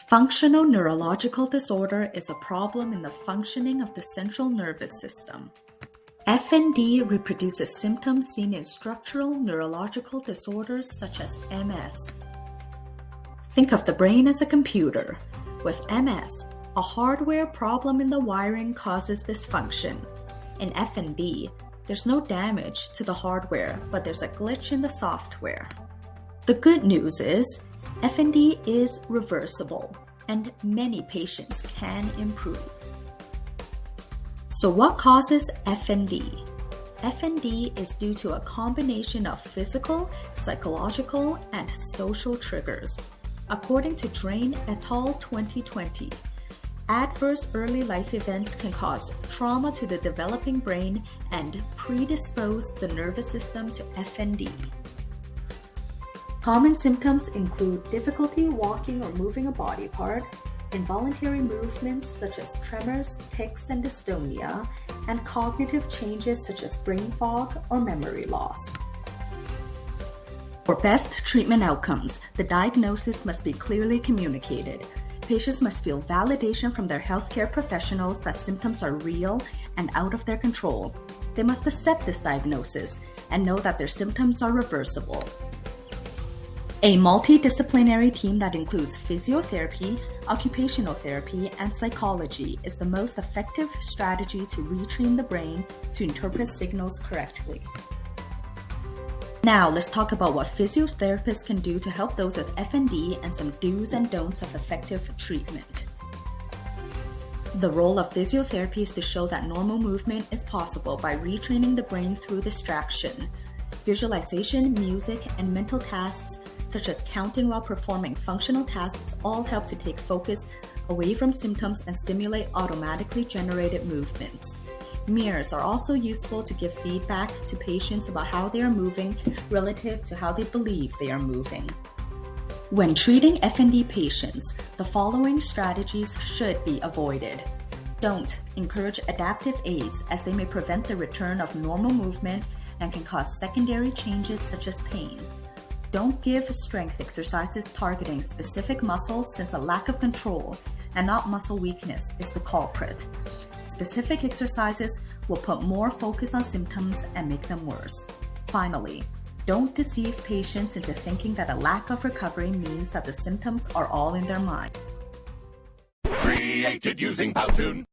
Functional neurological disorder is a problem in the functioning of the central nervous system. FND reproduces symptoms seen in structural neurological disorders such as MS. Think of the brain as a computer. With MS, a hardware problem in the wiring causes dysfunction. In FND, there's no damage to the hardware, but there's a glitch in the software. The good news is, FND is reversible, and many patients can improve. So what causes FND? FND is due to a combination of physical, psychological, and social triggers. According to Drain et al. 2020, adverse early life events can cause trauma to the developing brain and predispose the nervous system to FND. Common symptoms include difficulty walking or moving a body part, involuntary movements such as tremors, tics, and dystonia, and cognitive changes such as brain fog or memory loss. For best treatment outcomes, the diagnosis must be clearly communicated. Patients must feel validation from their healthcare professionals that symptoms are real and out of their control. They must accept this diagnosis and know that their symptoms are reversible. A multidisciplinary team that includes physiotherapy, occupational therapy, and psychology is the most effective strategy to retrain the brain to interpret signals correctly. Now, let's talk about what physiotherapists can do to help those with FND and some do's and don'ts of effective treatment. The role of physiotherapy is to show that normal movement is possible by retraining the brain through distraction. Visualization, music, and mental tasks such as counting while performing functional tasks all help to take focus away from symptoms and stimulate automatically generated movements. Mirrors are also useful to give feedback to patients about how they are moving relative to how they believe they are moving. When treating FND patients, the following strategies should be avoided. Don't encourage adaptive aids as they may prevent the return of normal movement and can cause secondary changes such as pain. Don't give strength exercises targeting specific muscles since a lack of control and not muscle weakness is the culprit. Specific exercises will put more focus on symptoms and make them worse. Finally, don't deceive patients into thinking that a lack of recovery means that the symptoms are all in their mind. Created using Powtoon.